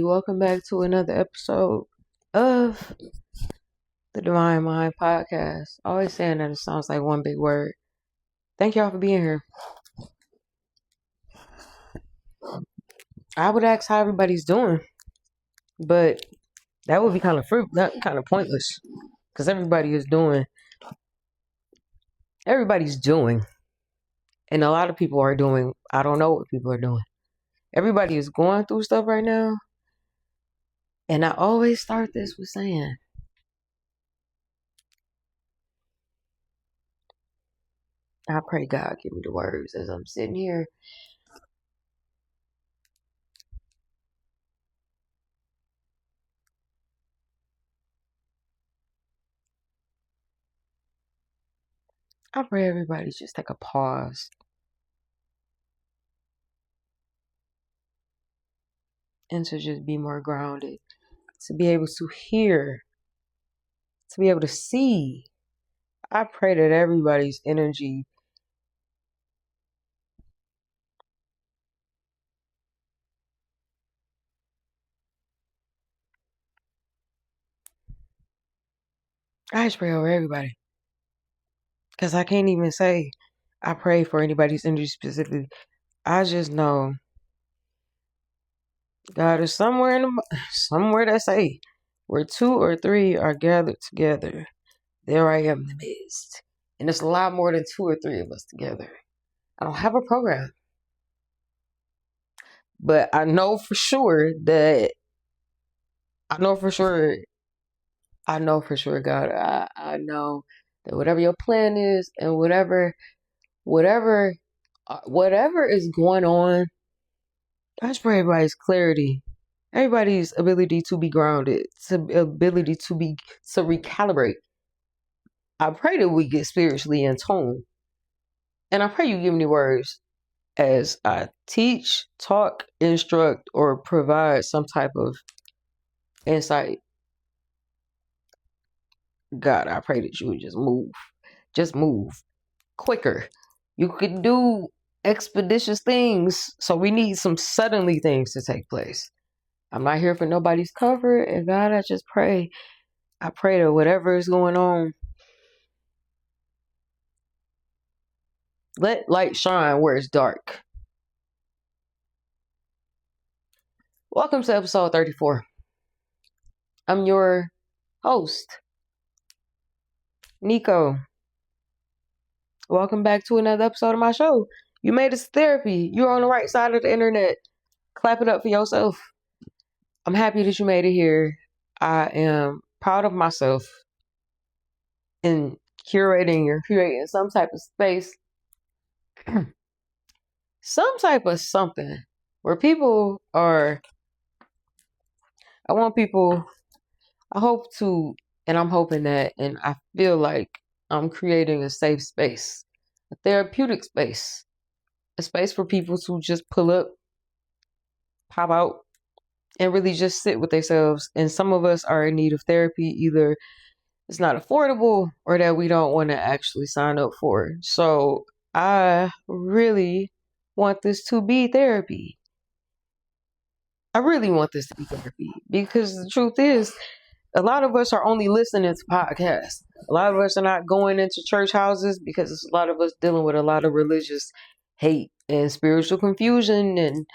welcome back to another episode of the Divine Mind Podcast. Always saying that it sounds like one big word. Thank y'all for being here. I would ask how everybody's doing, but that would be kind of pointless because everybody's doing, and a lot of people are doing. I don't know what people are doing. Everybody is going through stuff right now, and I always start this with saying, I pray God give me the words as I'm sitting here. I pray everybody just take a pause and to just be more grounded, to be able to hear, to be able to see. I pray that everybody's energy I just pray over everybody. Because I can't even say I pray for anybody's energy specifically. I just know God is somewhere somewhere that say where two or three are gathered together, there I am in the midst. And it's a lot more than two or three of us together. I don't have a program. But I know for sure, God, I know that whatever your plan is and whatever is going on, I just pray everybody's clarity, everybody's ability to be grounded, to recalibrate. I pray that we get spiritually in tone. And I pray you give me words as I teach, talk, instruct, or provide some type of insight. God, I pray that you would just move quicker. You could do expeditious things, so we need some suddenly things to take place. I'm not here for nobody's comfort, and God, I pray that whatever is going on, let light shine where it's dark. Welcome to episode 34. I'm your host, Nico. Welcome back to another episode of my show. You made it to therapy. You're on the right side of the internet. Clap it up for yourself. I'm happy that you made it here. I am proud of myself in curating or creating some type of space, some type of something where people are, I hope to, and I'm hoping that, and I feel like I'm creating a safe space, a therapeutic space, a space for people to just pull up, pop out, and really just sit with themselves. And some of us are in need of therapy, either it's not affordable or that we don't want to actually sign up for it. So I really want this to be therapy. I really want this to be therapy because the truth is, a lot of us are only listening to podcasts. A lot of us are not going into church houses because a lot of us dealing with a lot of religious hate and spiritual confusion and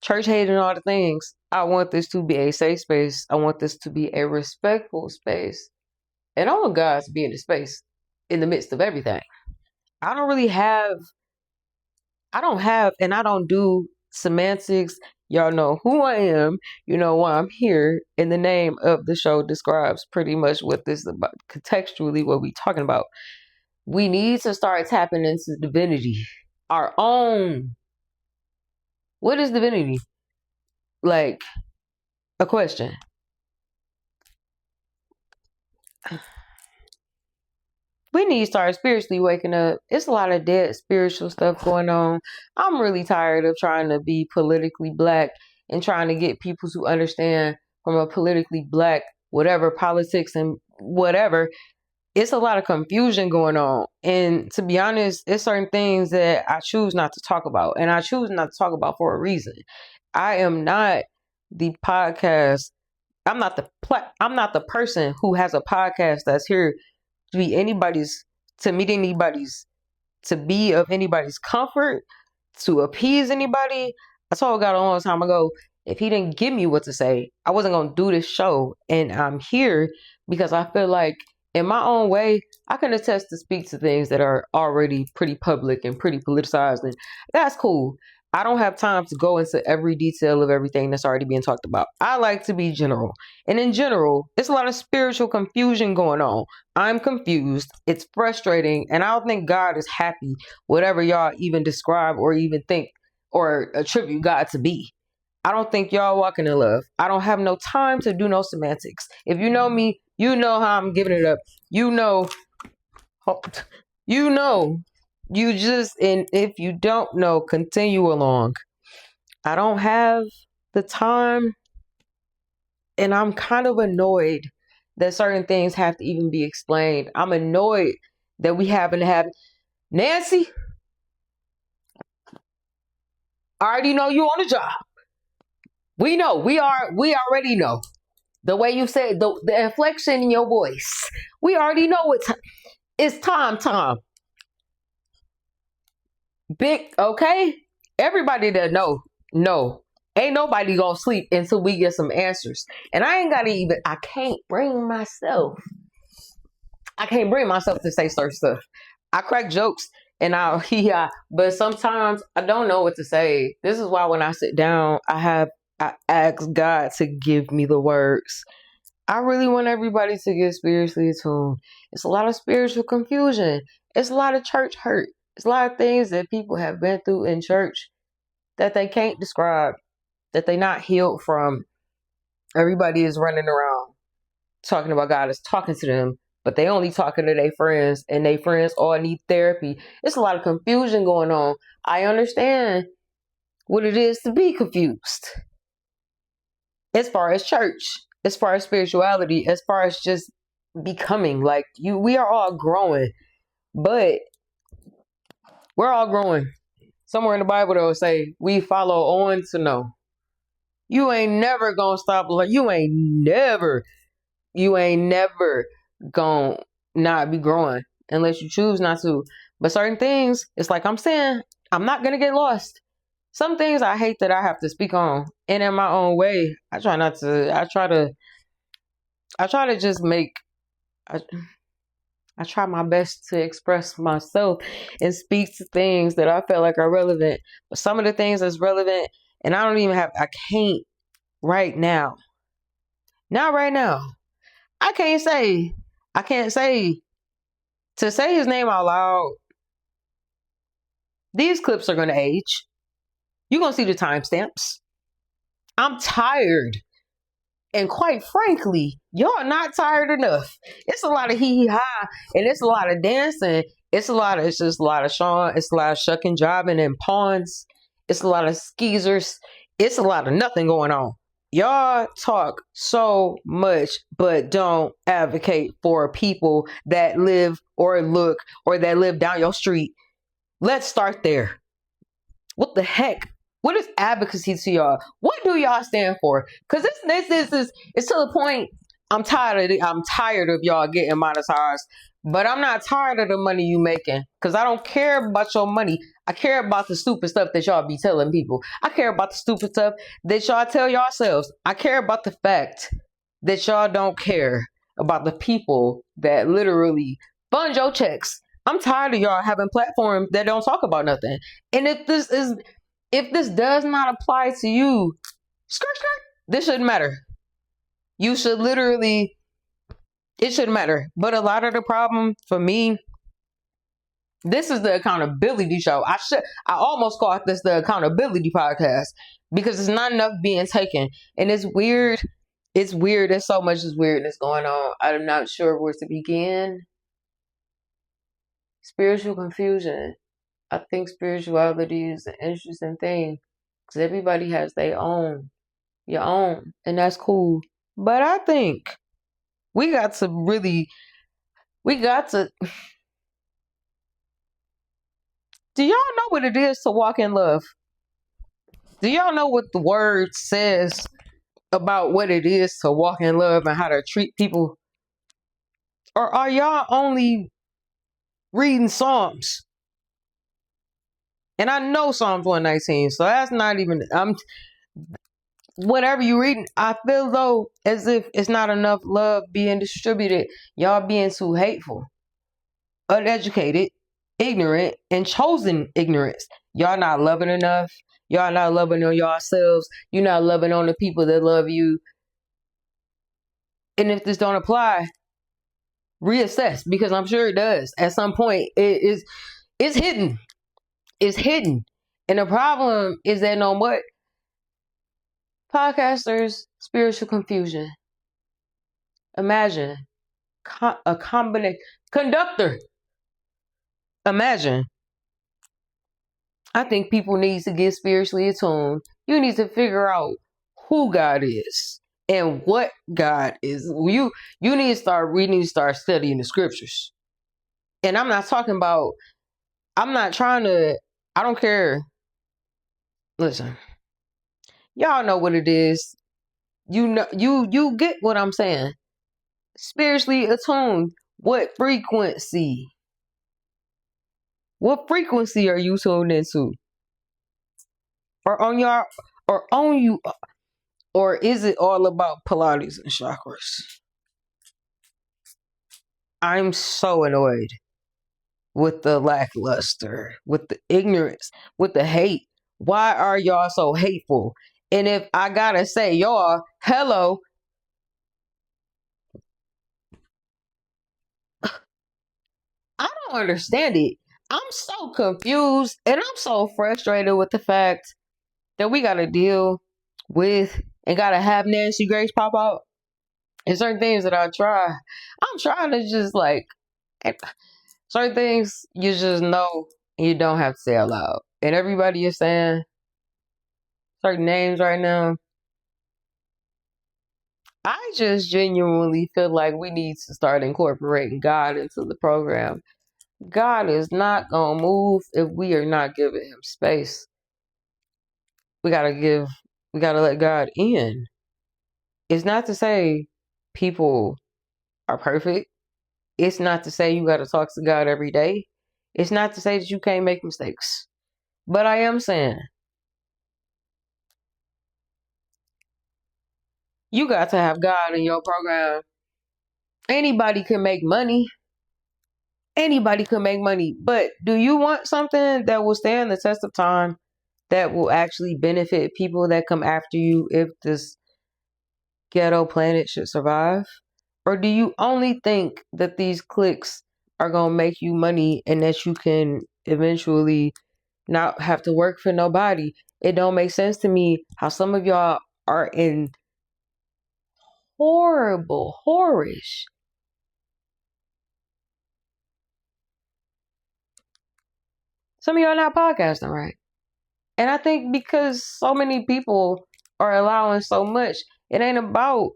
church hate and all the things. I want this to be a safe space. I want this to be a respectful space. And I want God to be in the space in the midst of everything. I don't do semantics. Y'all know who I am. You know why I'm here. And the name of the show describes pretty much what this is about, contextually what we're talking about. We need to start tapping into divinity. Our own. What is divinity? Like, a question. We need to start spiritually waking up. It's a lot of dead spiritual stuff going on. I'm really tired of trying to be politically black and trying to get people to understand from a politically black, whatever, politics and whatever. It's a lot of confusion going on. And to be honest, it's certain things that I choose not to talk about. And I choose not to talk about for a reason. I am not the podcast. I'm not the person who has a podcast that's here to be anybody's, to meet anybody's, to be of anybody's comfort, to appease anybody. I told God a long time ago, if he didn't give me what to say, I wasn't going to do this show. And I'm here because I feel like in my own way, I can attest to speak to things that are already pretty public and pretty politicized. And that's cool. I don't have time to go into every detail of everything that's already being talked about. I like to be general. And in general, it's a lot of spiritual confusion going on. I'm confused. It's frustrating. And I don't think God is happy, whatever y'all even describe or even think or attribute God to be. I don't think y'all walking in love. I don't have no time to do no semantics. If you know me, you know how I'm giving it up. You know, you know, you just, and if you don't know, continue along. I don't have the time, and I'm kind of annoyed that certain things have to even be explained. I'm annoyed that we haven't had Nancy. I already know you on the job. We know. We already know. The way you said the inflection in your voice. We already know it's time. Big, okay? Everybody that know. Ain't nobody gonna sleep until we get some answers. And I can't bring myself to say certain stuff. I crack jokes and but sometimes I don't know what to say. This is why when I sit down, I ask God to give me the words. I really want everybody to get spiritually attuned. It's a lot of spiritual confusion. It's a lot of church hurt. It's a lot of things that people have been through in church that they can't describe, that they're not healed from. Everybody is running around talking about God is talking to them, but they only talking to their friends, and their friends all need therapy. It's a lot of confusion going on. I understand what it is to be confused. As far as church, as far as spirituality, as far as just becoming like you, we are all growing, but we're all growing. Somewhere in the Bible, they'll say, we follow on to know. You ain't never gonna stop. Like, you ain't never gonna not be growing unless you choose not to. But certain things, it's like I'm saying, I'm not gonna get lost. Some things I hate that I have to speak on, and in my own way, I try not to. I try to just make. I try my best to express myself and speak to things that I feel like are relevant. But some of the things that's relevant, and I can't right now. Not right now. I can't say, to say his name out loud. These clips are going to age. You're going to see the timestamps. I'm tired. And quite frankly, y'all not tired enough. It's a lot of hee-hee-ha, and it's a lot of dancing. It's just a lot of Sean. It's a lot of shucking, jobbing, and pawns. It's a lot of skeezers. It's a lot of nothing going on. Y'all talk so much, but don't advocate for people that live or look or that live down your street. Let's start there. What the heck? What is advocacy to y'all? What do y'all stand for? Because this is it's to the point I'm tired of y'all getting monetized. But I'm not tired of the money you making. Because I don't care about your money. I care about the stupid stuff that y'all be telling people. I care about the stupid stuff that y'all tell yourselves. I care about the fact that y'all don't care about the people that literally fund your checks. I'm tired of y'all having platforms that don't talk about nothing. And if this does not apply to you, skirt, this shouldn't matter. You should literally, it shouldn't matter. But a lot of the problem for me, this is the accountability show. I almost called this the accountability podcast because it's not enough being taken. And it's weird. It's weird. There's so much weirdness going on. I'm not sure where to begin. Spiritual confusion. I think spirituality is an interesting thing because everybody has your own, and that's cool. But I think we got to. Do y'all know what it is to walk in love? Do y'all know what the word says about what it is to walk in love and how to treat people? Or are y'all only reading Psalms? And I know Psalms 119, so that's not even, whatever you reading, I feel though as if it's not enough love being distributed. Y'all being too hateful, uneducated, ignorant, and chosen ignorance. Y'all not loving enough. Y'all not loving on yourselves. You're not loving on the people that love you. And if this don't apply, reassess, because I'm sure it does. At some point, it's hidden. It's hidden. And the problem is that no what? Podcasters, spiritual confusion. Imagine a combination conductor. Imagine. I think people need to get spiritually attuned. You need to figure out who God is and what God is. You need to start reading, start studying the scriptures. And I'm not talking about, I'm not trying to, I don't care. Listen, y'all know what it is. You know, you get what I'm saying. Spiritually attuned. What frequency? What frequency are you tuned into? Or on your, or on you, or is it all about Pilates and chakras? I'm so annoyed with the lackluster, with the ignorance, with the hate. Why are y'all so hateful? And if I gotta say, y'all, hello. I don't understand it. I'm so confused and I'm so frustrated with the fact that we gotta deal with and gotta have Nancy Grace pop out. And certain things that I'm trying to just like, certain things you just know you don't have to say out loud. And everybody is saying certain names right now. I just genuinely feel like we need to start incorporating God into the program. God is not going to move if we are not giving him space. We got to let God in. It's not to say people are perfect. It's not to say you got to talk to God every day. It's not to say that you can't make mistakes. But I am saying you got to have God in your program. Anybody can make money. Anybody can make money. But do you want something that will stand the test of time, that will actually benefit people that come after you if this ghetto planet should survive? Or do you only think that these clicks are going to make you money and that you can eventually not have to work for nobody? It don't make sense to me how some of y'all are in horrible, horish. Some of y'all not podcasting right. And I think because so many people are allowing so much, it ain't about,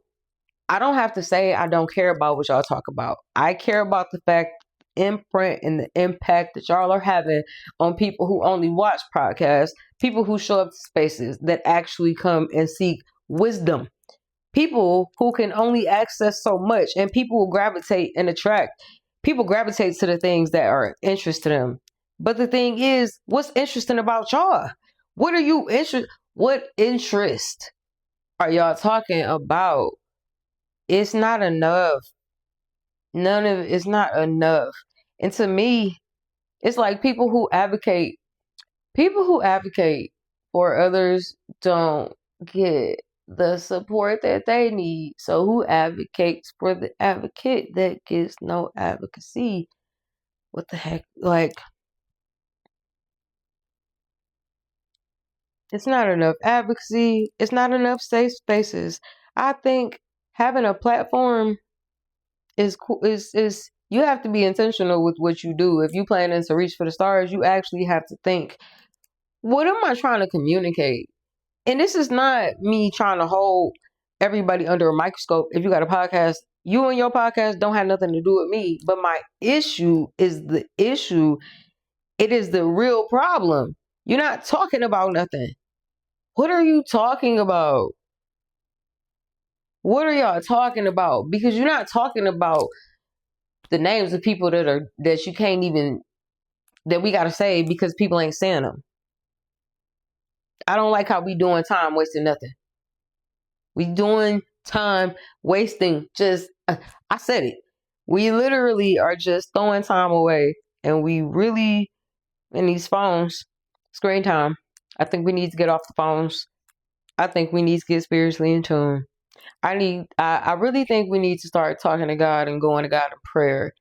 I don't have to say I don't care about what y'all talk about. I care about the fact, imprint, and the impact that y'all are having on people who only watch podcasts, people who show up to spaces that actually come and seek wisdom, people who can only access so much, and people will gravitate and attract. People gravitate to the things that are interest to them. But the thing is, what's interesting about y'all? What are you interested? What interest are y'all talking about? It's not enough. None of it's not enough. And to me, it's like people who advocate for others don't get the support that they need. So who advocates for the advocate that gets no advocacy? What the heck? Like, it's not enough advocacy. It's not enough safe spaces. I think having a platform is cool. Is you have to be intentional with what you do. If you planning to reach for the stars, you actually have to think, what am I trying to communicate? And this is not me trying to hold everybody under a microscope. If you got a podcast, you and your podcast don't have nothing to do with me. But my issue is the issue. It is the real problem. You're not talking about nothing. What are you talking about? What are y'all talking about? Because you're not talking about the names of people that you can't even, that we gotta say because people ain't saying them. I don't like how we doing time wasting nothing. We doing time wasting. Just I said it. We literally are just throwing time away, and we really in these phones, screen time. I think we need to get off the phones. I think we need to get spiritually in tune. I really think we need to start talking to God and going to God in prayer.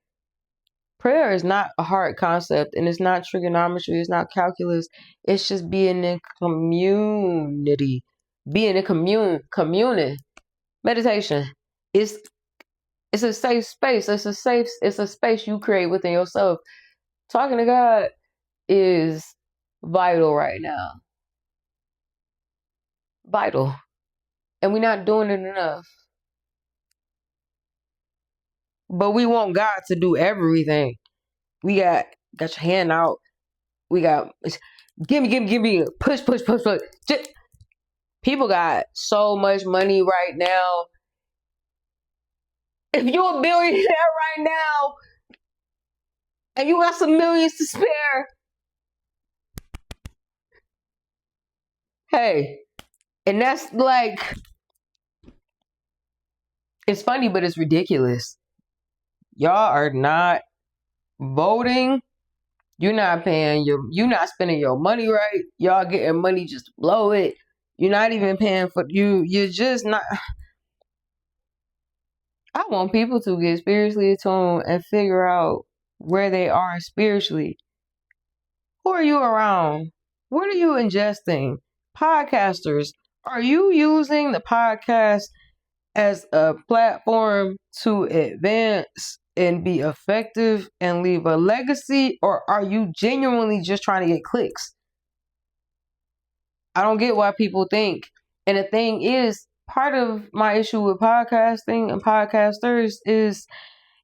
Prayer is not a hard concept, and it's not trigonometry, it's not calculus. It's just being in community. Being in communing. Meditation. It's it's a safe space. It's a space you create within yourself. Talking to God is vital right now. Vital. And we're not doing it enough. But we want God to do everything. We got your hand out. We got give me, push. Just, people got so much money right now. If you're a billionaire right now and you got some millions to spare, hey, and that's like, it's funny, but it's ridiculous. Y'all are not voting. You're not you're not spending your money right. Y'all getting money just to blow it. You're not even paying for you're just not. I want people to get spiritually attuned and figure out where they are spiritually. Who are you around? What are you ingesting? Podcasters, are you using the podcast as a platform to advance and be effective and leave a legacy, or are you genuinely just trying to get clicks? I don't get why people think. And the thing is, part of my issue with podcasting and podcasters is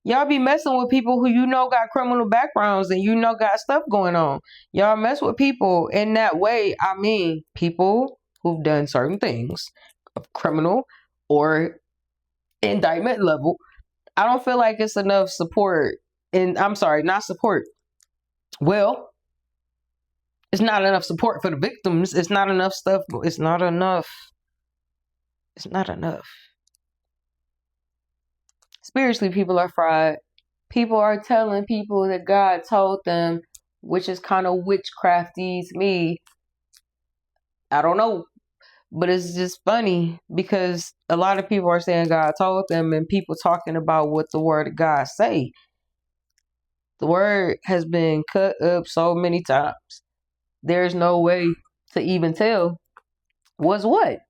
y'all be messing with people who got criminal backgrounds and got stuff going on. Y'all mess with people in that way. I mean, people who've done certain things of criminal or indictment level. I don't feel like it's enough support. And I'm sorry, not support. Well, it's not enough support for the victims. It's not enough stuff. It's not enough. It's not enough. Spiritually, people are fried. People are telling people that God told them, which is kind of witchcrafty to me. I don't know. But it's just funny because a lot of people are saying God told them, and people talking about what the word of God say. The word has been cut up so many times. There's no way to even tell what's what.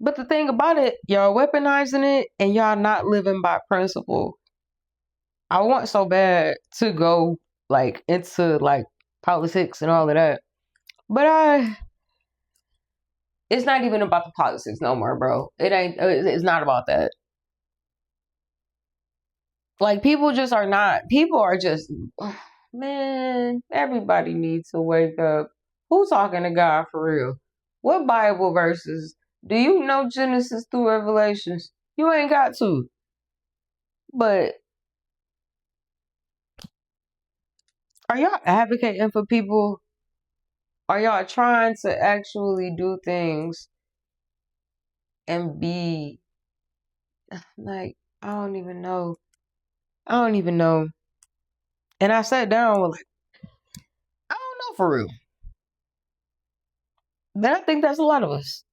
But the thing about it, y'all weaponizing it and y'all not living by principle. I want so bad to go into politics and all of that. But it's not even about the politics no more, bro. It's not about that. Like, people are just, man, everybody needs to wake up. Who's talking to God for real? What Bible verses? Do you know Genesis through Revelations? You ain't got to. But are y'all advocating for people? Are y'all trying to actually do things and be like, I don't even know. And I sat down with I don't know for real. But I think that's a lot of us.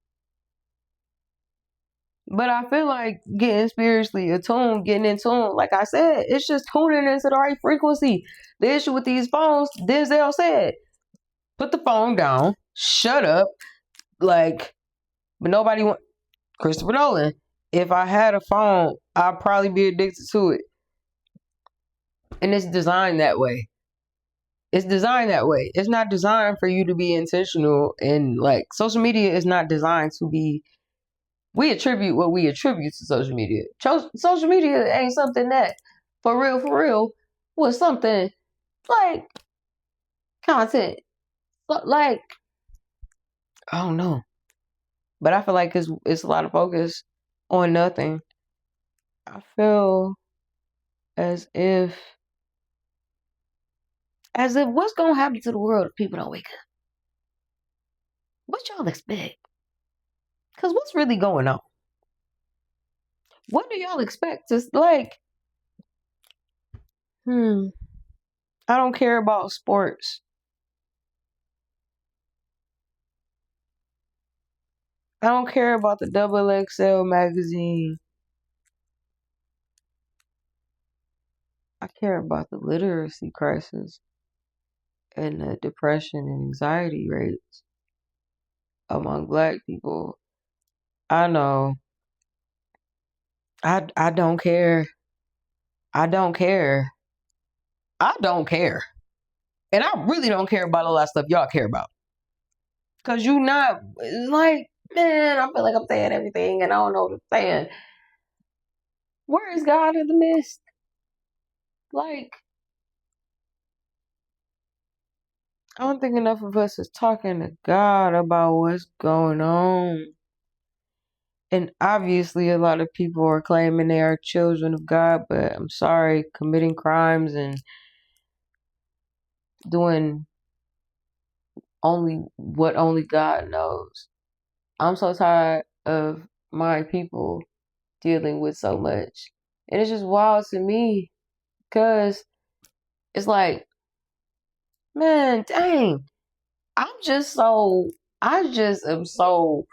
But I feel like getting spiritually attuned, getting in tune, like I said, it's just tuning into the right frequency. The issue with these phones, Denzel said, put the phone down, shut up. But nobody want Christopher Nolan. If I had a phone, I'd probably be addicted to it. And it's designed that way. It's designed that way. It's not designed for you to be intentional. And social media is not designed to be. We attribute what we attribute to social media. Social media ain't something that, for real, was something like content. I don't know. But I feel like it's a lot of focus on nothing. I feel as if what's gonna happen to the world if people don't wake up? What y'all expect? Cause what's really going on? What do y'all expect? Just like, I don't care about sports. I don't care about the Double XL magazine. I care about the literacy crisis and the depression and anxiety rates among Black people. I know. I don't care. I don't care. I don't care. And I really don't care about all that stuff y'all care about. Cause you not like, man, I feel like I'm saying everything and I don't know what I'm saying. Where is God in the midst? Like, I don't think enough of us is talking to God about what's going on. And obviously, a lot of people are claiming they are children of God, but I'm sorry, committing crimes and doing only what only God knows. I'm so tired of my people dealing with so much. And it's just wild to me because it's like, man, dang, I just am so,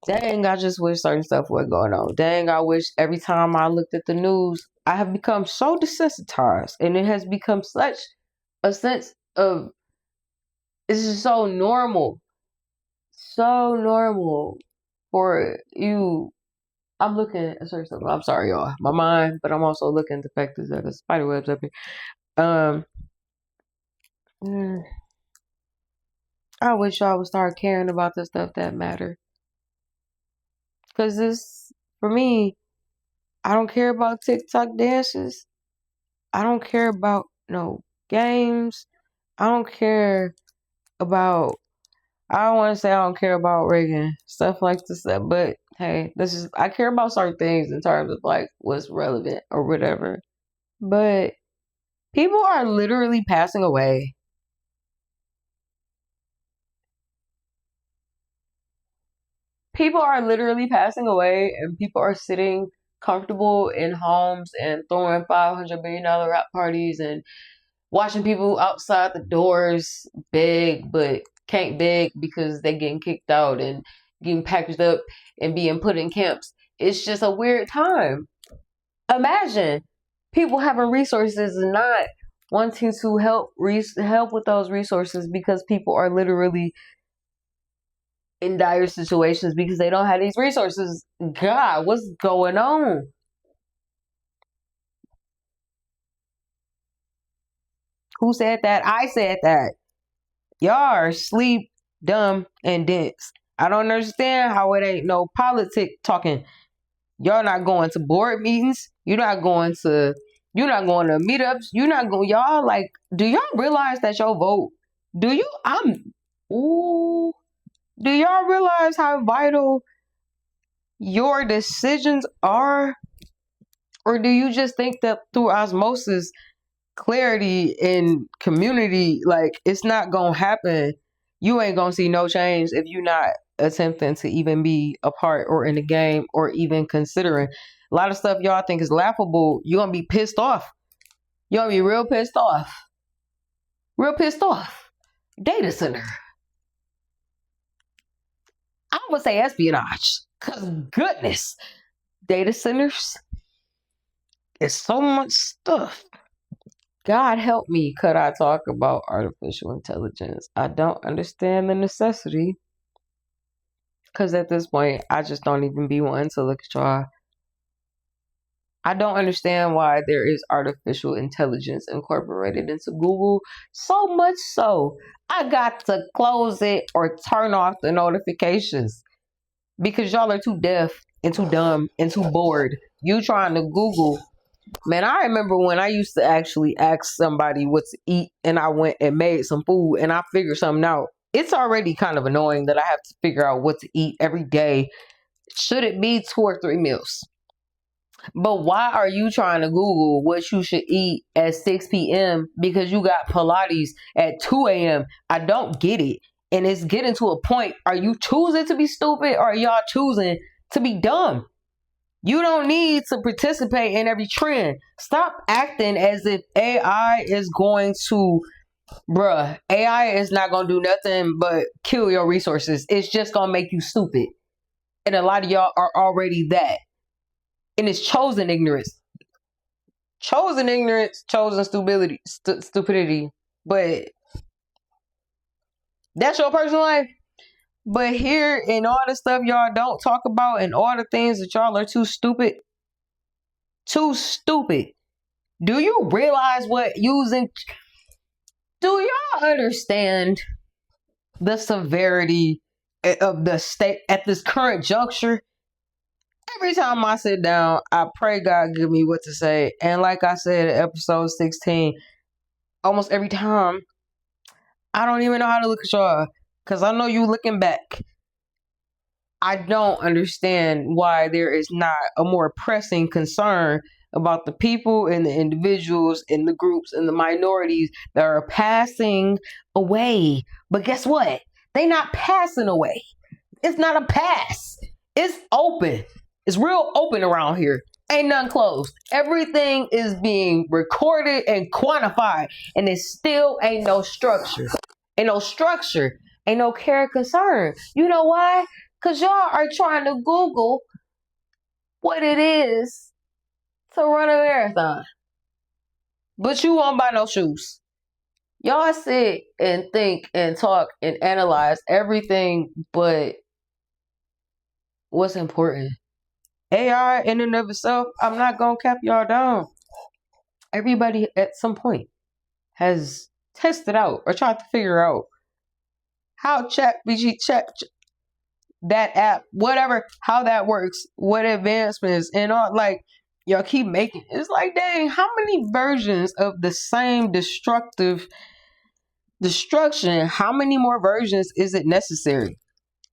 dang, I just wish certain stuff was going on. Dang, I wish every time I looked at the news, I have become so desensitized and it has become such a sense of, it's just so normal for you. I'm looking at certain stuff. I'm sorry, y'all. My mind, but I'm also looking at the fact that there's spider webs up here. Mm, I wish y'all would start caring about the stuff that matter. Cause this, for me, I don't care about TikTok dances. I don't care about no games. I don't care about. I don't want to say I don't care about Reagan stuff like this, but hey, this is. I care about certain things in terms of like what's relevant or whatever. But people are literally passing away. People are literally passing away, and people are sitting comfortable in homes and throwing $500 million rap parties and watching people outside the doors beg, but can't beg because they getting kicked out and getting packaged up and being put in camps. It's just a weird time. Imagine people having resources and not wanting to help with those resources because people are literally in dire situations because they don't have these resources. God, what's going on? Who said that? I said that. Y'all are sleep, dumb, and dense. I don't understand how it ain't no politic talking. Y'all not going to board meetings. You're not going to meetups. You're not going, y'all like, do y'all realize that your vote, do you, ooh, do y'all realize how vital your decisions are? Or do you just think that through osmosis, clarity in community, like it's not gonna happen? You ain't gonna see no change if you're not attempting to even be a part or in the game or even considering. A lot of stuff y'all think is laughable, you're gonna be pissed off. You're gonna be real pissed off. Real pissed off. Data center. I would say espionage. Cause goodness, data centers is so much stuff. God help me, could I talk about artificial intelligence? I don't understand the necessity. Because at this point, I just don't even be one to look at y'all. I don't understand why there is artificial intelligence incorporated into Google. So much so, I got to close it or turn off the notifications. Because y'all are too deaf and too dumb and too bored. You trying to Google. Man, I remember when I used to actually ask somebody what to eat and I went and made some food and I figured something out. It's already kind of annoying that I have to figure out what to eat every day. Should it be 2 or 3 meals? But why are you trying to Google what you should eat at 6 p.m. because you got Pilates at 2 a.m.? I don't get it. And it's getting to a point. Are you choosing to be stupid or are y'all choosing to be dumb? You don't need to participate in every trend. Stop acting as if AI is going to, AI is not going to do nothing but kill your resources. It's just going to make you stupid. And a lot of y'all are already that. And it's chosen ignorance. Chosen ignorance, chosen stupidity. But that's your personal life. But here in all the stuff y'all don't talk about and all the things that y'all are too stupid. Do you realize what using? Do y'all understand the severity of the state at this current juncture? Every time I sit down, I pray God give me what to say. And like I said in episode 16, almost every time, I don't even know how to look at y'all. Because I know you looking back. I don't understand why there is not a more pressing concern about the people and the individuals and the groups and the minorities that are passing away. But guess what? They not passing away. It's not a pass. It's open. It's real open around here. Ain't none closed. Everything is being recorded and quantified. And it still ain't no structure. Ain't no structure. Ain't no care or concern. You know why? Because y'all are trying to Google what it is to run a marathon. But you won't buy no shoes. Y'all sit and think and talk and analyze everything but what's important. AI in and of itself, I'm not going to cap y'all down. Everybody at some point has tested out or tried to figure out how that app, whatever, how that works, what advancements and all, like, y'all keep making. It's like, dang, how many versions of the same destruction, how many more versions is it necessary?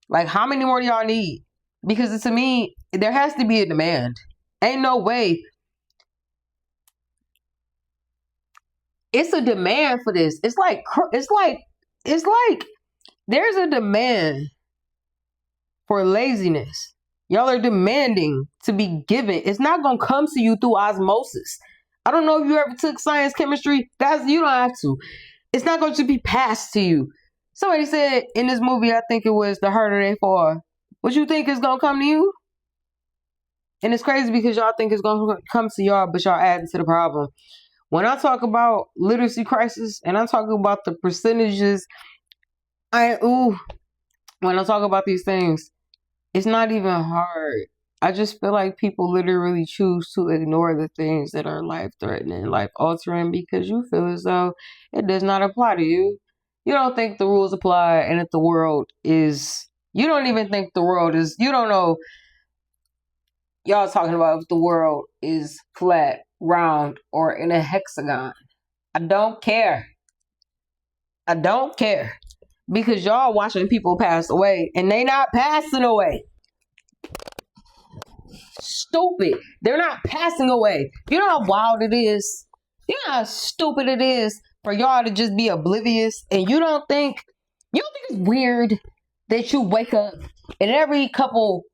Like, how many more do y'all need? Because to me, there has to be a demand. Ain't no way. It's a demand for this. It's like there's a demand for laziness. Y'all are demanding to be given. It's not going to come to you through osmosis. I don't know if you ever took science, chemistry. Guys, you don't have to. It's not going to be passed to you. Somebody said in this movie, I think it was The Harder They Fall, what you think is going to come to you? And it's crazy because y'all think it's going to come to y'all, but y'all adding to the problem. When I talk about literacy crisis and I talk about the percentages, when I talk about these things, it's not even hard. I just feel like people literally choose to ignore the things that are life-threatening, life-altering, because you feel as though it does not apply to you. You don't think the rules apply, and that the world is... You don't even think the world is... You don't know... Y'all talking about if the world is flat, round, or in a hexagon. I don't care. I don't care. Because y'all watching people pass away, and they not passing away. Stupid. They're not passing away. You know how wild it is? You know how stupid it is for y'all to just be oblivious, and you don't think it's weird that you wake up and every couple,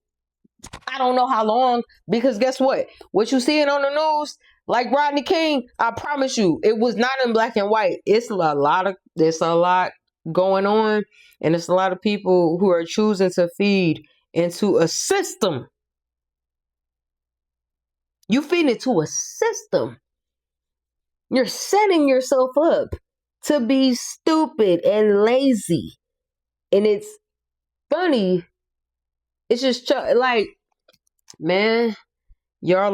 I don't know how long, because guess what? What you seeing on the news, like Rodney King, I promise you, it was not in black and white. It's a lot going on, and it's a lot of people who are choosing to feed into a system. You feed into a system. You're setting yourself up to be stupid and lazy. And it's funny. It's just like, man, y'all,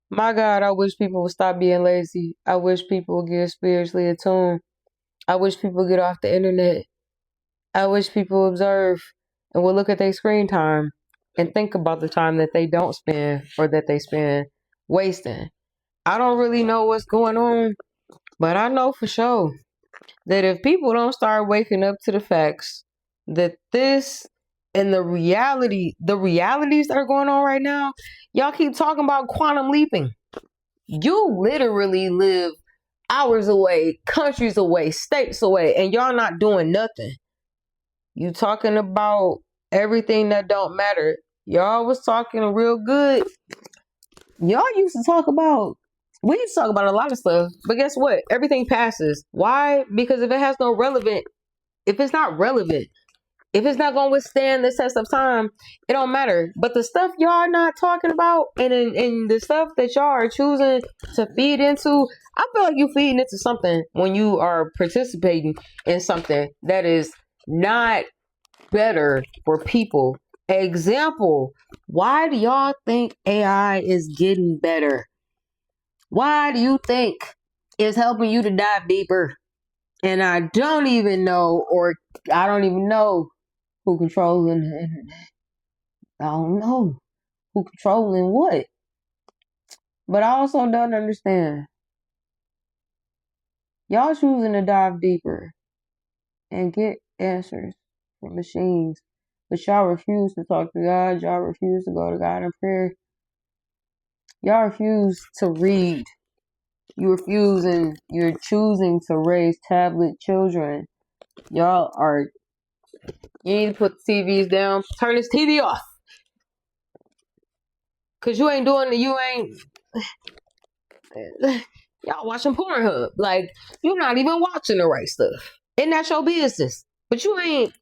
my God, I wish people would stop being lazy. I wish people would get spiritually attuned. I wish people get off the internet. I wish people observe and would look at their screen time and think about the time that they don't spend or that they spend wasting. I don't really know what's going on, but I know for sure that if people don't start waking up to the facts that this And the realities that are going on right now, y'all keep talking about quantum leaping. You literally live hours away, countries away, states away, and y'all not doing nothing. You talking about everything that don't matter. Y'all was talking real good. Y'all used to talk about, we used to talk about a lot of stuff, but guess what? Everything passes. Why? Because if it has no relevant, if it's not relevant, if it's not gonna withstand the test of time, it don't matter. But the stuff y'all not talking about, and the stuff that y'all are choosing to feed into, I feel like you feeding into something when you are participating in something that is not better for people. Example, why do y'all think AI is getting better? Why do you think it's helping you to dive deeper? And I don't even know who controlling the internet. I don't know who controlling what. But I also don't understand. Y'all choosing to dive deeper and get answers from machines. But y'all refuse to talk to God. Y'all refuse to go to God in prayer. Y'all refuse to read. You refuse, and you're choosing to raise tablet children. Y'all are, you need to put the TVs down. Turn this TV off. Cause you ain't, y'all watching Pornhub. Like, you're not even watching the right stuff. And that's your business. But you ain't.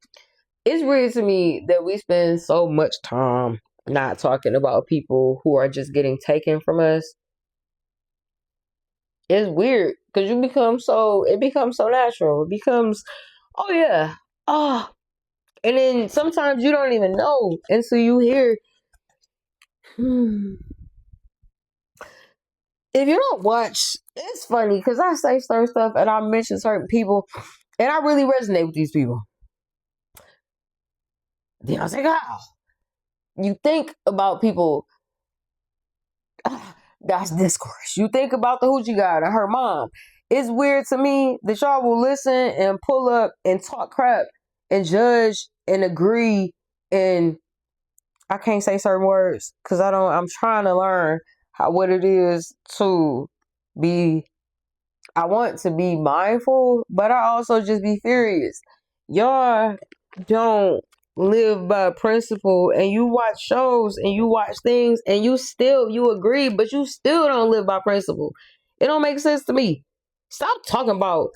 It's weird to me that we spend so much time not talking about people who are just getting taken from us. It's weird because it becomes so natural. It becomes, oh yeah, oh. And then sometimes you don't even know. And so you hear, if you don't watch, it's funny because I say certain stuff and I mention certain people and I really resonate with these people. Then I was like, oh, you think about people, that's discourse. You think about the hoochie god and her mom. It's weird to me that y'all will listen and pull up and talk crap and judge and agree, and I can't say certain words because I'm trying to learn what it is to be, I want to be mindful, but I also just be furious. Y'all don't live by principle, and you watch shows and you watch things and you agree, but you still don't live by principle. It don't make sense to me. Stop talking about,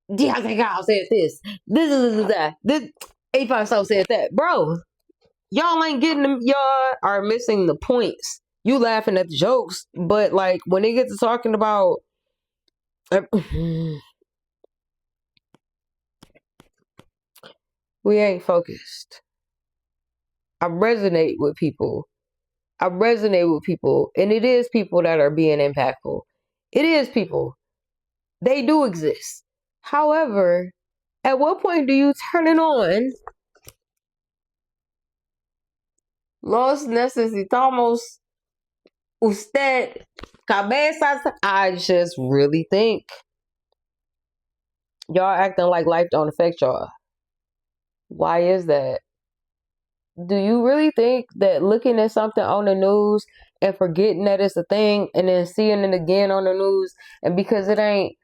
yeah, I think I said this. This is that. This 85 so said that. Bro, y'all ain't getting them. Y'all are missing the points. You laughing at the jokes, but like when they get to talking about we ain't focused. I resonate with people. And it is people that are being impactful. It is people. They do exist. However, at what point do you turn it on? Los necesitamos usted cabezas. I just really think y'all acting like life don't affect y'all. Why is that? Do you really think that looking at something on the news and forgetting that it's a thing and then seeing it again on the news, and because it ain't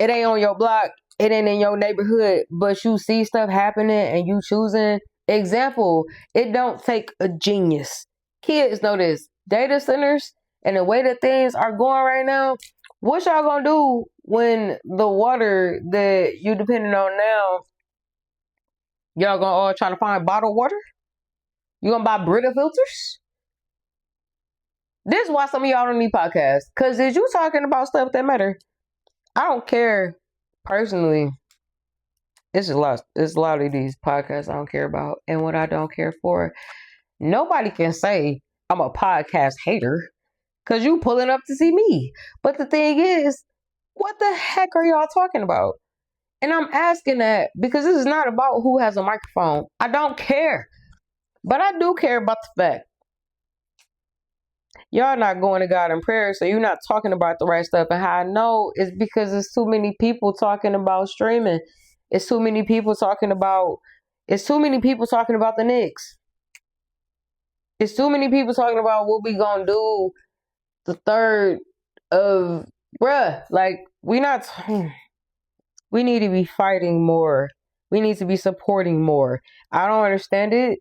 on your block, it ain't in your neighborhood, but you see stuff happening and you choosing, example, it don't take a genius. Kids know this. Data centers and the way that things are going right now, what y'all gonna do when the water that you depending on now, y'all gonna all try to find bottled water? You gonna buy Brita filters? This is why some of y'all don't need podcasts. Cause is you talking about stuff that matter? I don't care personally. It's a lot of these podcasts I don't care about. And what I don't care for, nobody can say I'm a podcast hater. Cause you pulling up to see me. But the thing is, what the heck are y'all talking about? And I'm asking that because this is not about who has a microphone. I don't care. But I do care about the fact y'all not going to God in prayer, so you're not talking about the right stuff. And how I know is because there's too many people talking about streaming. It's too many people talking about It's too many people talking about the Knicks. It's too many people talking about what we gonna do the third of, bruh. Like, we need to be fighting more. We need to be supporting more. I don't understand it.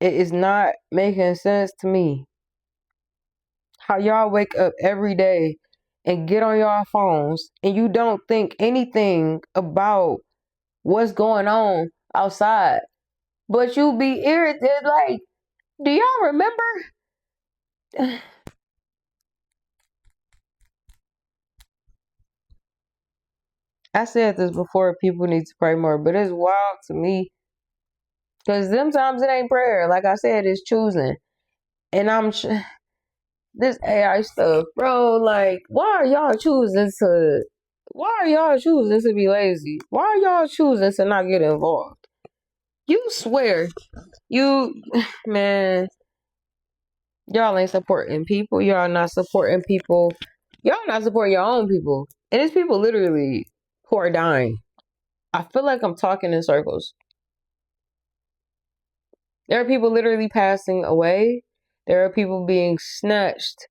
It is not making sense to me. How y'all wake up every day and get on y'all phones and you don't think anything about what's going on outside. But you be irritated, like, do y'all remember? I said this before, people need to pray more, but it's wild to me. Because sometimes it ain't prayer. Like I said, it's choosing. And this AI stuff, bro, like, why are y'all choosing to be lazy? Why are y'all choosing to not get involved? You swear, man, y'all ain't supporting people. Y'all not supporting people. Y'all not supporting your own people. And it's people literally who are dying. I feel like I'm talking in circles. There are people literally passing away. There are people being snatched.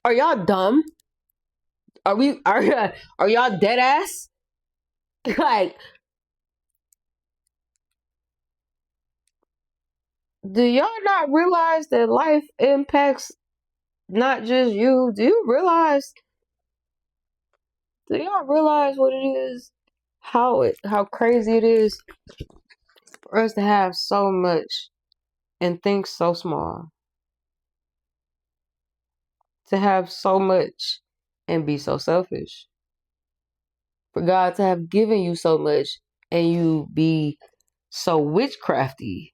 Are y'all dumb? Are y'all dead ass? Like, do y'all not realize that life impacts not just you? Do y'all realize what it is? How crazy it is for us to have so much and think so small. To have so much and be so selfish. For God to have given you so much and you be so witchcrafty.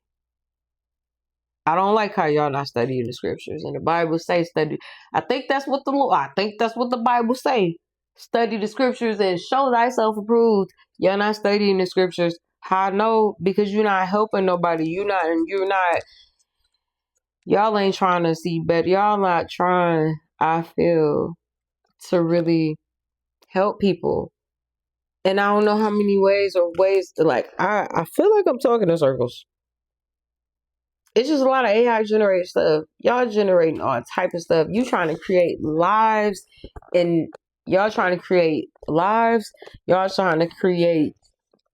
I don't like how y'all not studying the scriptures. And the Bible say study. I think that's what the Bible say. Study the scriptures and show thyself approved. You're not studying the scriptures. How I know? Because you're not helping nobody. Y'all ain't trying to see better. Y'all not trying, I feel, to really help people. And I don't know how many ways to, like, I feel like I'm talking in circles. It's just a lot of AI generated stuff. Y'all generating all type of stuff. You trying to create lives and y'all trying to create lives. Y'all trying to create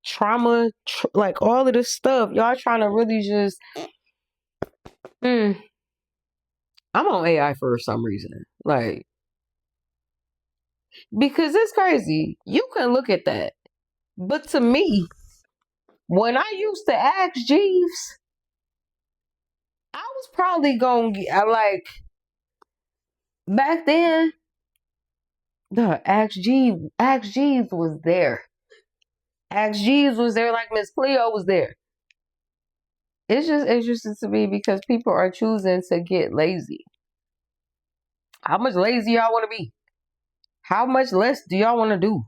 trauma, like all of this stuff. Y'all trying to really just, I'm on AI for some reason. Like, because it's crazy. You can look at that. But to me, when I used to ask Jeeves, I was probably going to get, like, back then, the Ask Jeeves was there. Ask Jeeves was there like Miss Cleo was there. It's just interesting to me because people are choosing to get lazy. How much lazy y'all want to be? How much less do y'all want to do?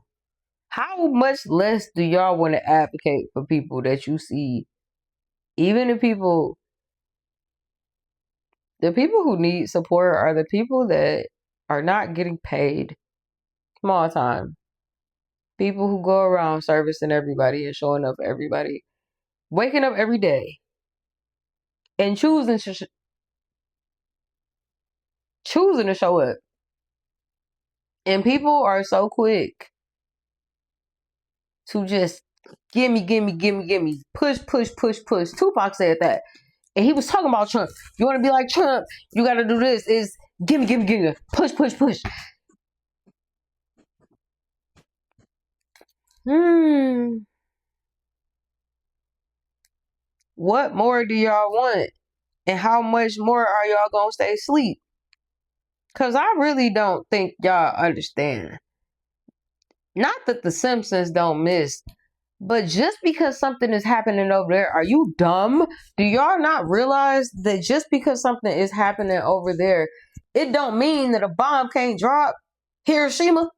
How much less do y'all want to advocate for people that you see? Even the people who need support are the people that are not getting paid small time. People who go around servicing everybody and showing up for everybody. Waking up every day and choosing to show up. And people are so quick to just gimme. Push. Tupac said that. And he was talking about Trump. You want to be like Trump, you got to do this. Is gimme. Push. What more do y'all want? And how much more are y'all going to stay asleep? Because I really don't think y'all understand. Not that the Simpsons don't miss, but just because something is happening over there, are you dumb? Do y'all not realize that just because something is happening over there, it don't mean that a bomb can't drop? Hiroshima?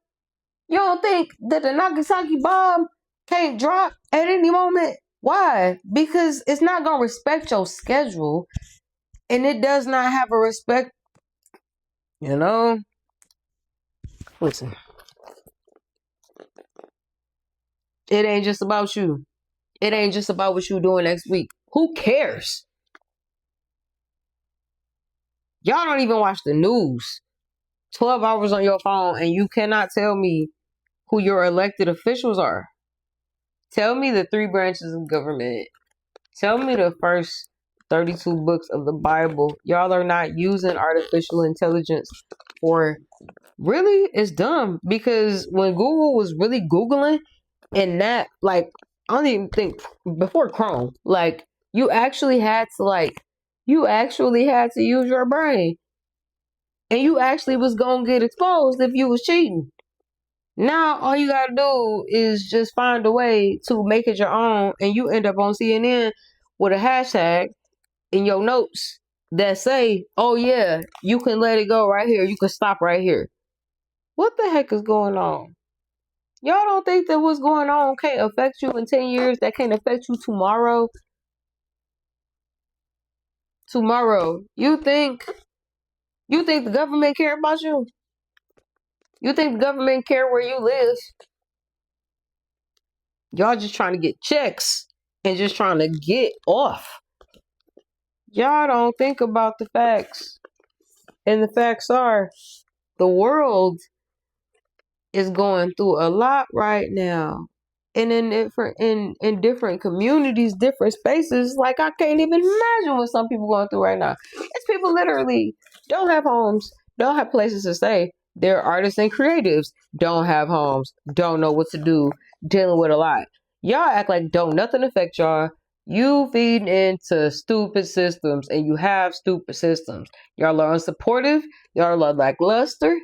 You don't think that the Nagasaki bomb can't drop at any moment? Why? Because it's not going to respect your schedule. And it does not have a respect, you know? Listen, it ain't just about you. It ain't just about what you doing next week. Who cares? Y'all don't even watch the news. 12 hours on your phone and you cannot tell me who your elected officials are. Tell me the 3 branches of government. Tell me the first 32 books of the Bible. Y'all are not using artificial intelligence for. Really? It's dumb because when Google was really Googling and that, like, I don't even think before Chrome, like, you actually had to use your brain and you actually was going to get exposed if you was cheating. Now, all you got to do is just find a way to make it your own and you end up on CNN with a hashtag in your notes that say, oh yeah, you can let it go right here. You can stop right here. What the heck is going on? Y'all don't think that what's going on can't affect you in 10 years? That can't affect you tomorrow? Tomorrow. You think the government care about you? You think the government care where you live? Y'all just trying to get checks and just trying to get off. Y'all don't think about the facts. And the facts are the world is going through a lot right now. And in different communities, different spaces, like I can't even imagine what some people going through right now. It's people literally don't have homes, don't have places to stay. They're artists and creatives, don't have homes, don't know what to do, dealing with a lot. Y'all act like don't nothing affect y'all. You feed into stupid systems and you have stupid systems. Y'all are unsupportive, y'all are lackluster.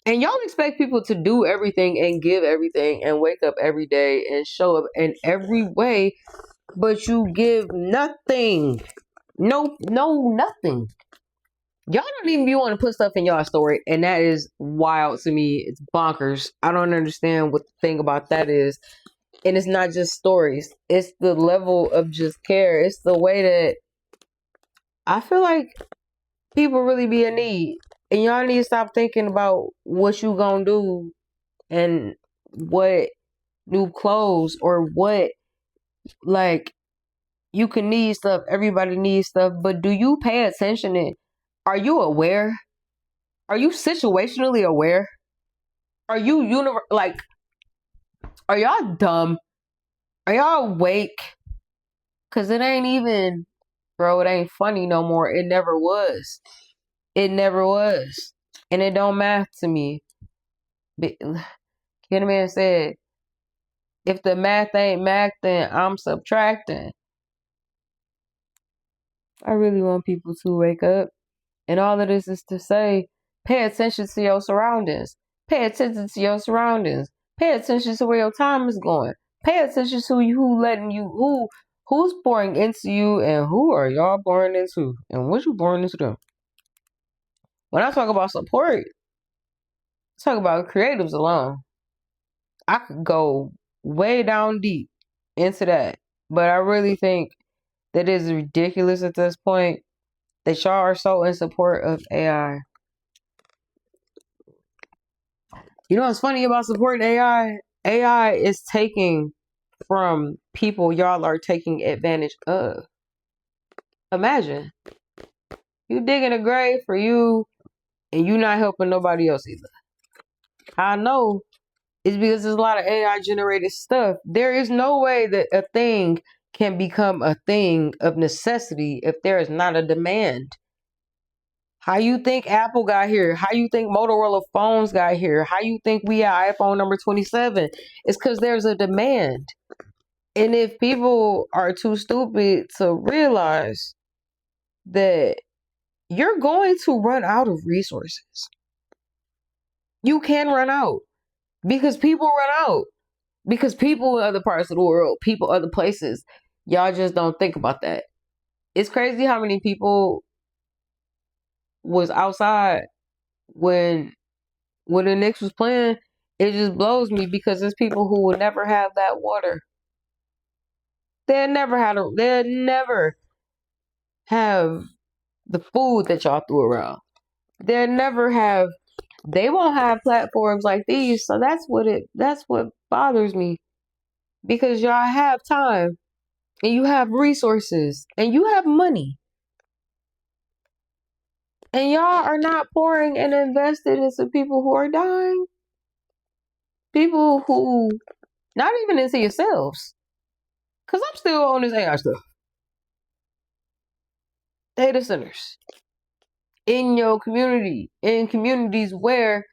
And y'all expect people to do everything and give everything and wake up every day and show up in every way, but you give nothing. No, nothing. Y'all don't even be want to put stuff in y'all story, and that is wild to me. It's bonkers. I don't understand what the thing about that is. And it's not just stories. It's the level of just care. It's the way that I feel like people really be in need. And y'all need to stop thinking about what you gonna do and what new clothes or what, like, you can need stuff. Everybody needs stuff. But do you pay attention and are you aware? Are you situationally aware? Are you like, are y'all dumb? Are y'all awake? Cause it ain't even, bro, it ain't funny no more. It never was. It never was. And it don't matter to me. Kid Man said, if the math ain't math, then I'm subtracting. I really want people to wake up. And all of this is to say, pay attention to your surroundings. Pay attention to your surroundings. Pay attention to where your time is going. Pay attention to who's pouring into you and who are y'all pouring into and what you pouring into them. When I talk about support, I talk about creatives alone. I could go way down deep into that. But I really think that is ridiculous at this point that y'all are so in support of AI. You know what's funny about supporting AI? AI is taking from people y'all are taking advantage of. Imagine you digging a grave for you and you not helping nobody else either. I know it's because there's a lot of AI generated stuff. There is no way that a thing can become a thing of necessity if there is not a demand. How you think Apple got here? How you think Motorola phones got here? How you think we have iPhone number 27? It's because there's a demand. And if people are too stupid to realize that you're going to run out of resources, you can run out because people run out. Because people in other parts of the world, people other places, y'all just don't think about that. It's crazy how many people was outside when the Knicks was playing. It just blows me because there's people who will never have that water. They'll never have the food that y'all threw around. They won't have platforms like these. So that's what bothers me. Because y'all have time and you have resources and you have money. And y'all are not pouring and invested into people who are dying. People who, not even into yourselves. Because I'm still on this AI stuff. Data centers. In your community. In communities where,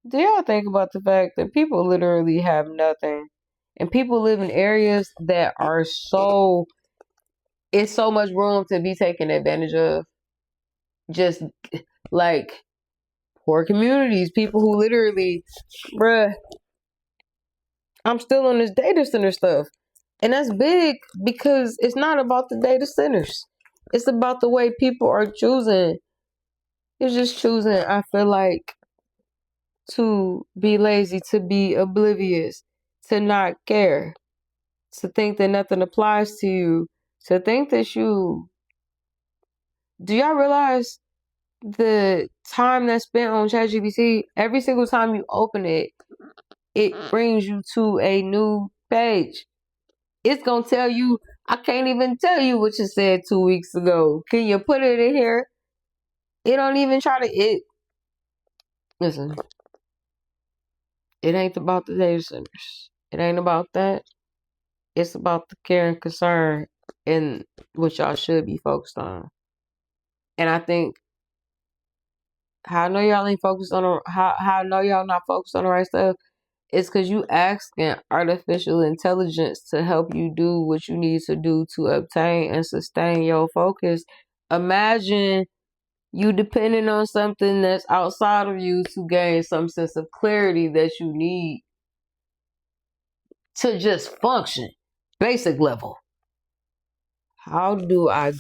do y'all think about the fact that people literally have nothing? And people live in areas that are it's so much room to be taken advantage of. Just like poor communities, people who literally, bruh, I'm still on this data center stuff. And that's big because it's not about the data centers. It's about the way people are choosing. It's just choosing, I feel like, to be lazy, to be oblivious, to not care, to think that nothing applies to you, to think that you. Do y'all realize the time that's spent on ChatGPT? Every single time you open it, it brings you to a new page. It's gonna tell you, I can't even tell you what you said 2 weeks ago. Can you put it in here? It don't even try to listen, it ain't about the data centers. It ain't about that. It's about the care and concern and what y'all should be focused on. And I think how I know y'all ain't focused on how I know y'all not focused on the right stuff. It's because you asking artificial intelligence to help you do what you need to do to obtain and sustain your focus. Imagine you depending on something that's outside of you to gain some sense of clarity that you need to just function. Basic level. How do I...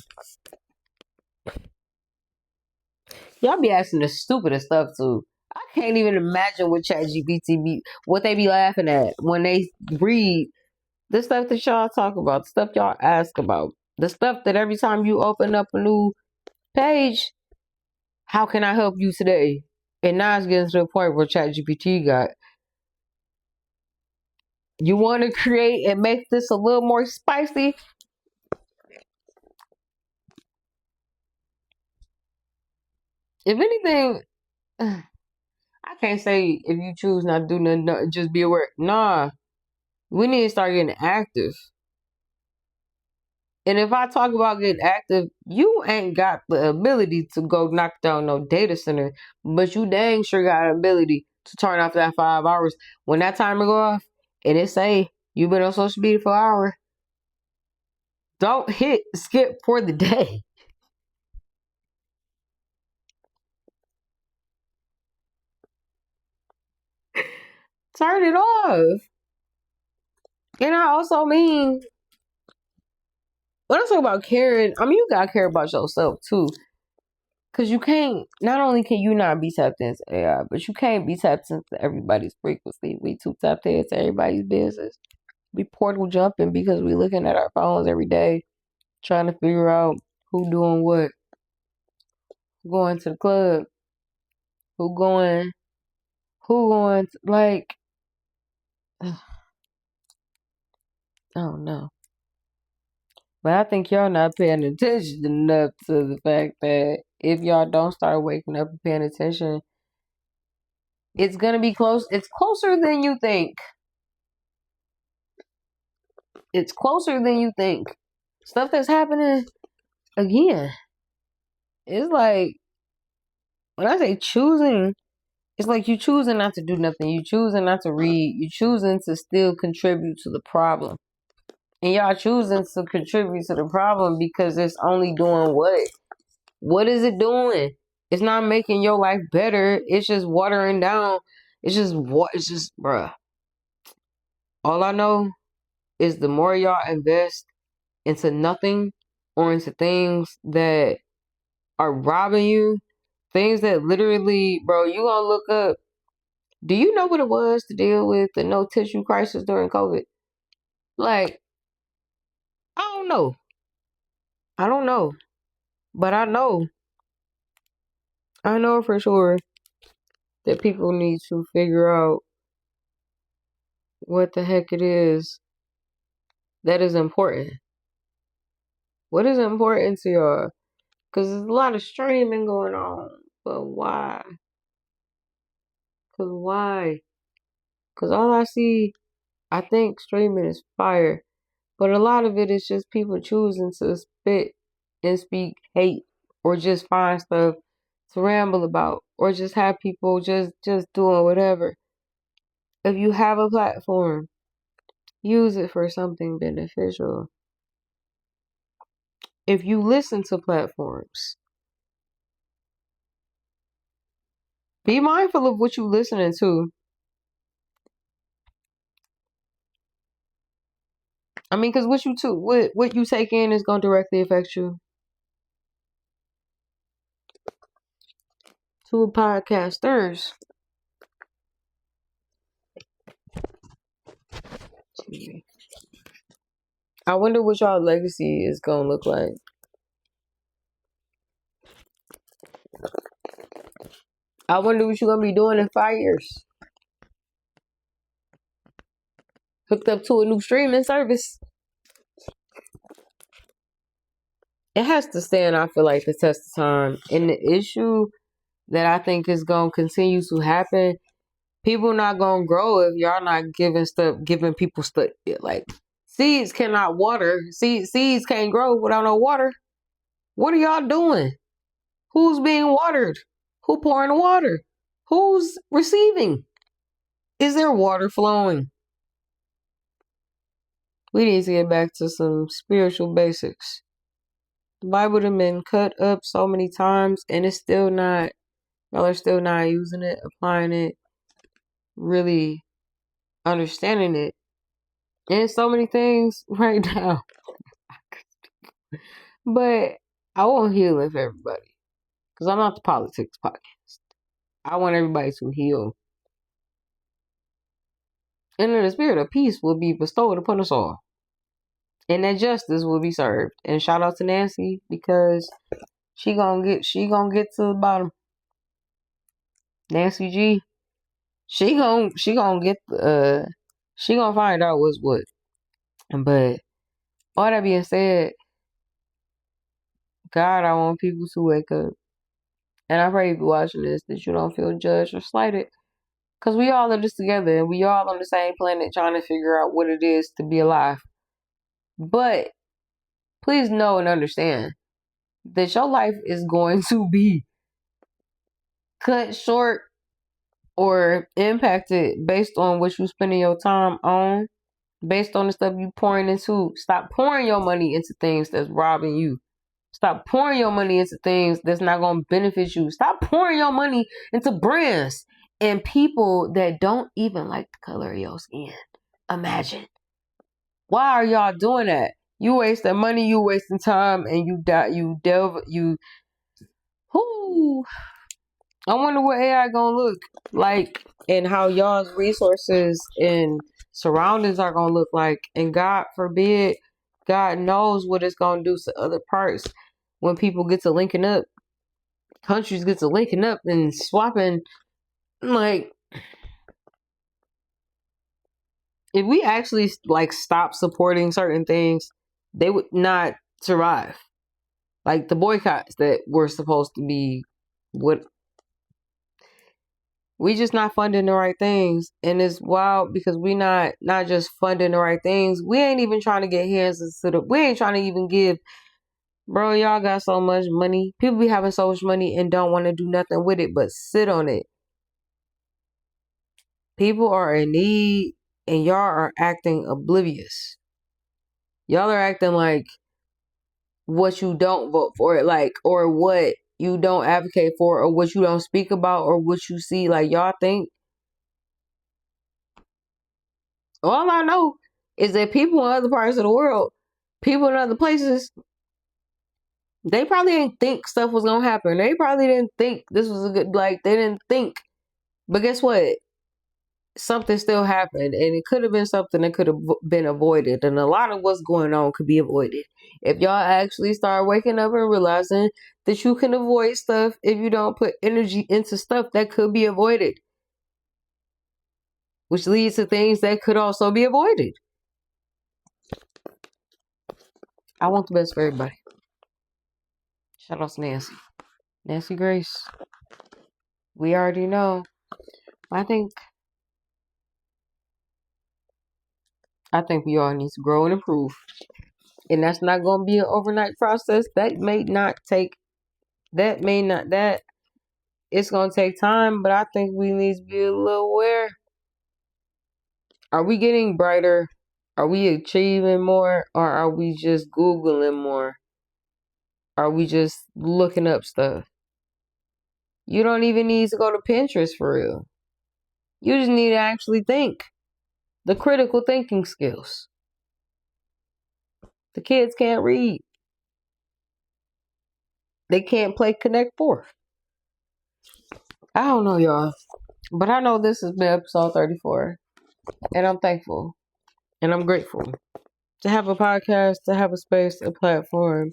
Y'all be asking the stupidest stuff too. I can't even imagine what ChatGPT what they be laughing at when they read the stuff that y'all talk about, the stuff y'all ask about, the stuff that every time you open up a new page, how can I help you today? And now it's getting to the point where ChatGPT got, you want to create and make this a little more spicy? If anything, I can't say if you choose not to do nothing, just be aware. Nah, we need to start getting active. And if I talk about getting active, you ain't got the ability to go knock down no data center, but you dang sure got the ability to turn off that 5 hours. When that timer go off and it say you've been on social media for an hour, don't hit skip for the day. Turn it off. And I also mean, when I talk about caring, I mean, you gotta care about yourself too. Because you can't, not only can you not be tapped into AI, but you can't be tapped into everybody's frequency. We too tapped into everybody's business. We portal jumping because we looking at our phones every day, trying to figure out who doing what. Who going to the club, like, I don't know. But I think y'all not paying attention enough to the fact that if y'all don't start waking up and paying attention, it's gonna be close. It's closer than you think. It's closer than you think. Stuff that's happening again. It's like, when I say choosing, it's like you choosing not to do nothing. You choosing not to read. You choosing to still contribute to the problem. And y'all choosing to contribute to the problem because it's only doing what? What is it doing? It's not making your life better. It's just watering down. It's just, bruh. All I know is the more y'all invest into nothing or into things that are robbing you, things that literally, bro, you gonna look up. Do you know what it was to deal with the no tissue crisis during COVID? Like, I don't know. I don't know. But I know for sure that people need to figure out what the heck it is that is important. What is important to y'all? Because there's a lot of streaming going on. But why? Because why? Because all I see, I think streaming is fire. But a lot of it is just people choosing to spit and speak hate or just find stuff to ramble about or just have people just doing whatever. If you have a platform, use it for something beneficial. If you listen to platforms, be mindful of what you're listening to. I mean, because what you take in is going to directly affect you. To podcasters, I wonder what y'all legacy is going to look like. I wonder what you're going to be doing in 5 years. Hooked up to a new streaming service. It has to stand, I feel like, the test of time. And the issue that I think is going to continue to happen, people not going to grow if y'all not giving people stuff. Like, seeds cannot water. Seeds can't grow without no water. What are y'all doing? Who's being watered? Who pouring the water? Who's receiving? Is there water flowing? We need to get back to some spiritual basics. The Bible has been cut up so many times and it's still not, y'all are still not using it, applying it, really understanding it. And so many things right now. But I want healing for everybody. Because I'm not the politics podcast. I want everybody to heal. And then the spirit of peace will be bestowed upon us all. And that justice will be served. And shout out to Nancy because she gonna get to the bottom. Nancy G. She gonna get she gonna find out what's what. But all that being said, God, I want people to wake up. And I pray if you're watching this that you don't feel judged or slighted. Because we all in this together and we all on the same planet trying to figure out what it is to be alive. But please know and understand that your life is going to be cut short or impacted based on what you spending your time on, based on the stuff you pouring into. Stop pouring your money into things that's robbing you. Stop pouring your money into things that's not going to benefit you. Stop pouring your money into brands and people that don't even like the color of your skin. Imagine. Why are y'all doing that? You wasting money, you wasting time, and whoo. I wonder what AI gonna look like and how y'all's resources and surroundings are gonna look like. And God forbid, God knows what it's gonna do to other parts when people get to linking up, countries get to linking up and swapping. Like, if we actually like stop supporting certain things, they would not survive. Like the boycotts that were supposed to be what we just not funding the right things. And it's wild because we not just funding the right things. We ain't even trying to get hands to sit up. We ain't trying to even give. Bro, y'all got so much money. People be having so much money and don't want to do nothing with it but sit on it. People are in need and y'all are acting oblivious. Y'all are acting like what you don't vote for, like, or what you don't advocate for, or what you don't speak about, or what you see. Like, y'all think. All I know is that people in other parts of the world, people in other places, they probably didn't think stuff was gonna happen. They probably didn't think this was a good, like, they didn't think. But guess what? something still happened, and it could have been something that could have been avoided, and a lot of what's going on could be avoided if y'all actually start waking up and realizing that you can avoid stuff if you don't put energy into stuff that could be avoided, which leads to things that could also be avoided. I want the best for everybody. Shout out to Nancy Grace. We already know. I think we all need to grow and improve. And that's not going to be an overnight process. That it's going to take time, but I think we need to be a little aware. Are we getting brighter? Are we achieving more? Or are we just Googling more? Are we just looking up stuff? You don't even need to go to Pinterest for real. You just need to actually think. The critical thinking skills. The kids can't read. They can't play Connect Four. I don't know, y'all. But I know this has been episode 34. And I'm thankful. And I'm grateful to have a podcast, to have a space, a platform,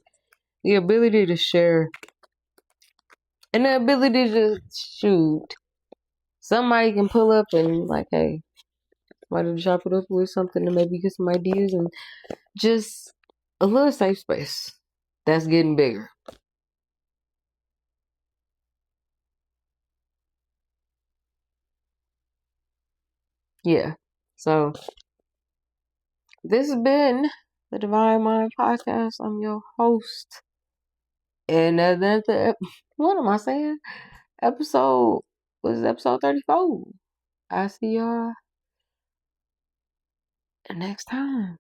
the ability to share, and the ability to shoot. Somebody can pull up and like, hey, why did you chop it up with something to maybe get some ideas and just a little safe space that's getting bigger. Yeah. So this has been the Divine Mind Podcast. I'm your host. And what am I saying? Episode 34. I see y'all next time.